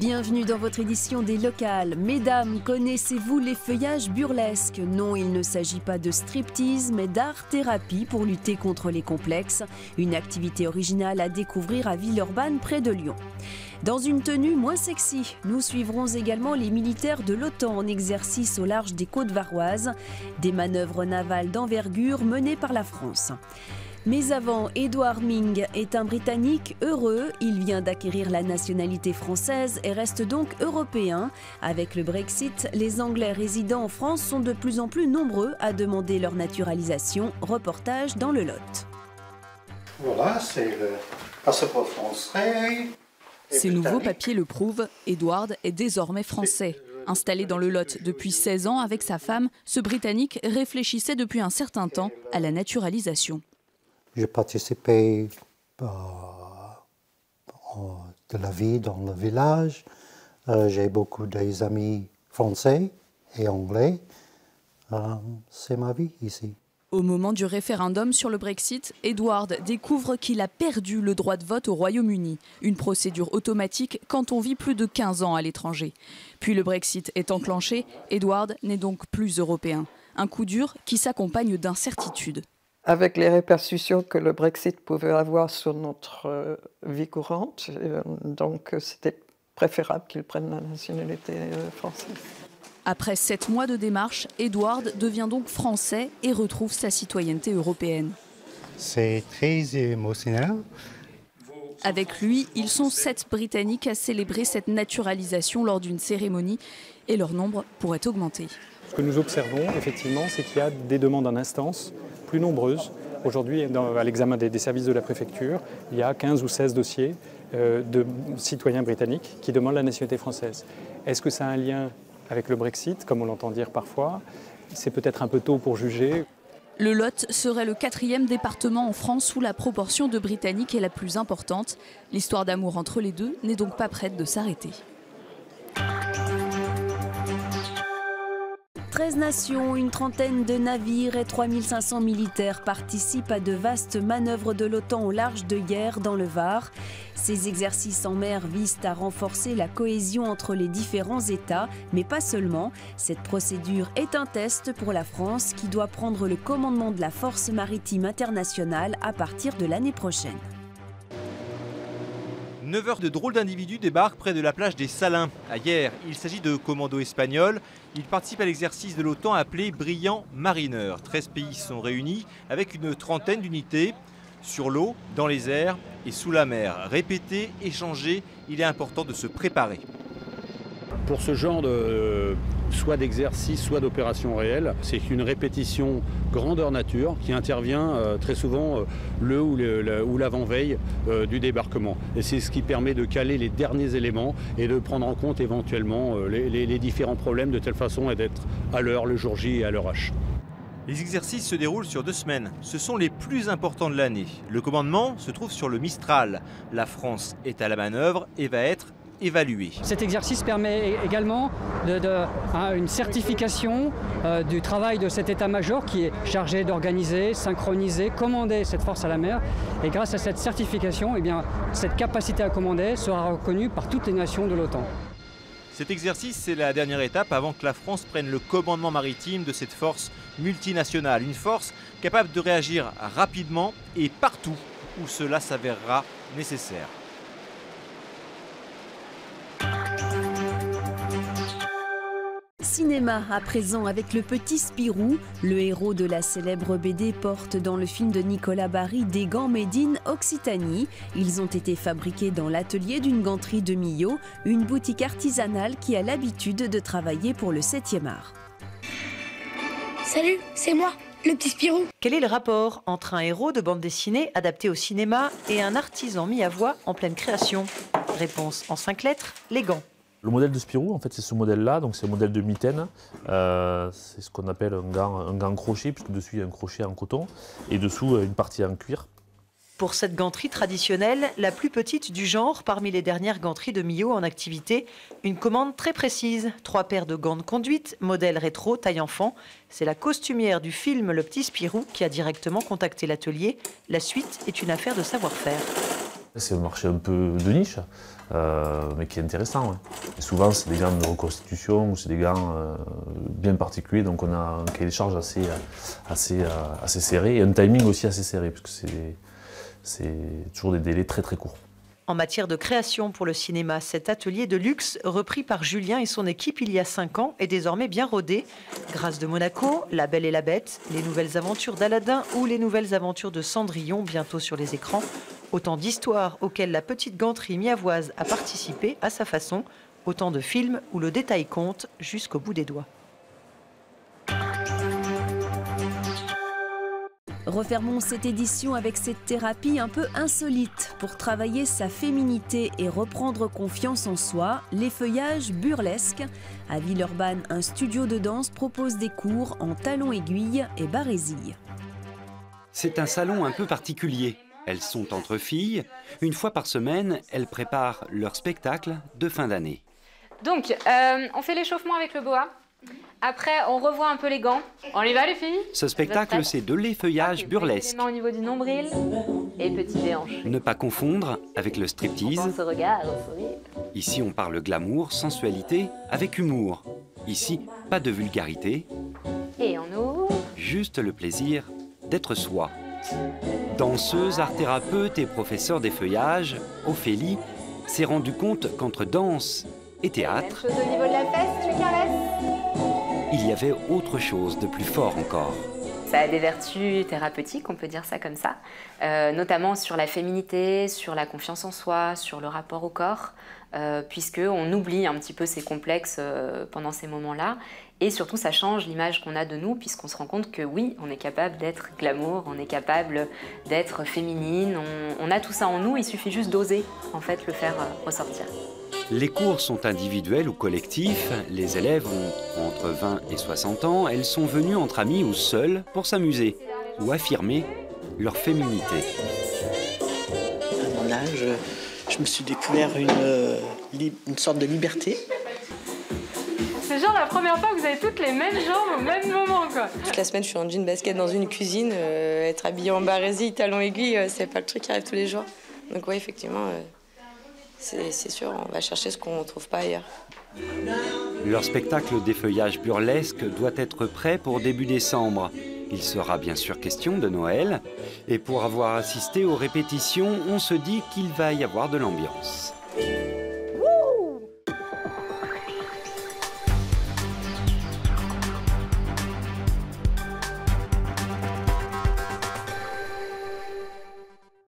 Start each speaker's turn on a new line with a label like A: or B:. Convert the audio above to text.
A: Bienvenue dans votre édition des locales. Mesdames, connaissez-vous les feuillages burlesques? Non, il ne s'agit pas de striptease, mais d'art-thérapie pour lutter contre les complexes. Une activité originale à découvrir à Villeurbanne, près de Lyon. Dans une tenue moins sexy, nous suivrons également les militaires de l'OTAN en exercice au large des côtes varoises. Des manœuvres navales d'envergure menées par la France. Mais avant, Edouard Ming est un Britannique heureux. Il vient d'acquérir la nationalité française et reste donc européen. Avec le Brexit, les Anglais résidant en France sont de plus en plus nombreux à demander leur naturalisation. Reportage dans le Lot.
B: Voilà, c'est le passeport français.
C: Ces nouveaux papiers le prouvent, Edward est désormais français. Installé dans le Lot depuis 16 ans avec sa femme, ce Britannique réfléchissait depuis un certain temps à la naturalisation.
B: J'ai participé de la vie dans le village. J'ai beaucoup d'amis français et anglais. C'est ma vie ici.
C: Au moment du référendum sur le Brexit, Edward découvre qu'il a perdu le droit de vote au Royaume-Uni. Une procédure automatique quand on vit plus de 15 ans à l'étranger. Puis le Brexit est enclenché, Edward n'est donc plus européen. Un coup dur qui s'accompagne d'incertitudes.
D: Avec les répercussions que le Brexit pouvait avoir sur notre vie courante, donc c'était préférable qu'il prenne la nationalité française.
C: Après 7 mois de démarche, Edward devient donc français et retrouve sa citoyenneté européenne.
B: C'est très émotionnel.
C: Avec lui, ils sont 7 Britanniques à célébrer cette naturalisation lors d'une cérémonie et leur nombre pourrait augmenter.
E: Ce que nous observons, effectivement, c'est qu'il y a des demandes en instance plus nombreuses. Aujourd'hui, à l'examen des services de la préfecture, il y a 15 ou 16 dossiers de citoyens britanniques qui demandent la nationalité française. Est-ce que ça a un lien avec le Brexit, comme on l'entend dire parfois? C'est peut-être un peu tôt pour juger.
C: Le Lot serait le 4e département en France où la proportion de Britanniques est la plus importante. L'histoire d'amour entre les deux n'est donc pas prête de s'arrêter.
A: 13 nations, une trentaine de navires et 3500 militaires participent à de vastes manœuvres de l'OTAN au large de Hyères dans le Var. Ces exercices en mer visent à renforcer la cohésion entre les différents États, mais pas seulement. Cette procédure est un test pour la France qui doit prendre le commandement de la force maritime internationale à partir de l'année prochaine.
F: 9 heures de drôles d'individus débarquent près de la plage des Salins, à Hyères. Il s'agit de commandos espagnols. Ils participent à l'exercice de l'OTAN appelé Brillant Mariner. 13 pays sont réunis avec une trentaine d'unités sur l'eau, dans les airs et sous la mer. Répéter, échanger, il est important de se préparer.
G: Pour ce genre soit d'exercice, soit d'opération réelle, c'est une répétition grandeur nature qui intervient très souvent le ou l'avant-veille du débarquement. Et c'est ce qui permet de caler les derniers éléments et de prendre en compte éventuellement les différents problèmes de telle façon à d'être à l'heure le jour J et à l'heure H.
F: Les exercices se déroulent sur 2 semaines. Ce sont les plus importants de l'année. Le commandement se trouve sur le Mistral. La France est à la manœuvre et va être évaluée.
H: Cet exercice permet également une certification du travail de cet état-major qui est chargé d'organiser, synchroniser, commander cette force à la mer. Et grâce à cette certification, cette capacité à commander sera reconnue par toutes les nations de l'OTAN.
F: Cet exercice, c'est la dernière étape avant que la France prenne le commandement maritime de cette force multinationale. Une force capable de réagir rapidement et partout où cela s'avérera nécessaire.
A: Cinéma à présent avec le petit Spirou. Le héros de la célèbre BD porte dans le film de Nicolas Barry des gants made in Occitanie. Ils ont été fabriqués dans l'atelier d'une ganterie de Millau, une boutique artisanale qui a l'habitude de travailler pour le 7e art.
I: Salut, c'est moi, le petit Spirou.
J: Quel est le rapport entre un héros de bande dessinée adapté au cinéma et un artisan mis à voix en pleine création? Réponse en 5 lettres, les gants.
K: Le modèle de Spirou, en fait, c'est ce modèle-là, donc c'est le modèle de mitaine. C'est ce qu'on appelle un gant crochet, puisque dessus il y a un crochet en coton, et dessous une partie en cuir.
J: Pour cette ganterie traditionnelle, la plus petite du genre parmi les dernières ganteries de Millau en activité, une commande très précise. 3 paires de gants de conduite, modèle rétro, taille enfant. C'est la costumière du film Le Petit Spirou qui a directement contacté l'atelier. La suite est une affaire de savoir-faire.
K: C'est un marché un peu de niche, mais qui est intéressant. Ouais. Et souvent, c'est des gants de reconstitution ou c'est des gants bien particuliers, donc on a un cahier des charges assez serré et un timing aussi assez serré, parce que c'est toujours des délais très très courts.
J: En matière de création pour le cinéma, cet atelier de luxe, repris par Julien et son équipe il y a 5 ans, est désormais bien rodé. Grâce de Monaco, La Belle et la Bête, les nouvelles aventures d'Aladin ou les nouvelles aventures de Cendrillon, bientôt sur les écrans. Autant d'histoires auxquelles la petite ganterie miavoise a participé à sa façon. Autant de films où le détail compte jusqu'au bout des doigts.
A: Refermons cette édition avec cette thérapie un peu insolite. Pour travailler sa féminité et reprendre confiance en soi, l'effeuillage burlesque. À Villeurbanne, un studio de danse propose des cours en talons aiguilles et barésilles.
L: C'est un salon un peu particulier. Elles sont entre filles. Une fois par semaine, elles préparent leur spectacle de fin d'année.
M: Donc, on fait l'échauffement avec le boa. Après, on revoit un peu les gants. On y va, les filles?
L: Ce spectacle, c'est de l'effeuillage burlesque.
M: Les mains au niveau du nombril et petites hanches.
L: Ne pas confondre avec le striptease.
M: On se regarde, on sourit.
L: Ici, on parle glamour, sensualité, avec humour. Ici, pas de vulgarité.
M: Et on ouvre.
L: Juste le plaisir d'être soi. Danseuse, art-thérapeute et professeur d'effeuillage, Ophélie s'est rendue compte qu'entre danse et théâtre,
M: Même chose au niveau de la fesse, tu caresses.
L: il y avait autre chose de plus fort encore.
M: Ça a des vertus thérapeutiques, on peut dire ça comme ça, notamment sur la féminité, sur la confiance en soi, sur le rapport au corps, puisqu'on oublie un petit peu ces complexes pendant ces moments-là. Et surtout, ça change l'image qu'on a de nous, puisqu'on se rend compte que oui, on est capable d'être glamour, on est capable d'être féminine, on a tout ça en nous, il suffit juste d'oser en fait le faire ressortir.
L: Les cours sont individuels ou collectifs, les élèves ont entre 20 et 60 ans, elles sont venues entre amies ou seules pour s'amuser ou affirmer leur féminité.
N: À mon âge, je me suis découvert une sorte de liberté.
M: C'est genre la première fois que vous avez toutes les mêmes jambes au même moment, quoi.
O: Toute la semaine, je suis en jean basket dans une cuisine, être habillée en barésie, talons aiguilles, c'est pas le truc qui arrive tous les jours. Donc oui, effectivement, c'est sûr, on va chercher ce qu'on ne trouve pas ailleurs.
L: Leur spectacle d'effeuillage burlesque doit être prêt pour début décembre. Il sera bien sûr question de Noël. Et pour avoir assisté aux répétitions, on se dit qu'il va y avoir de l'ambiance.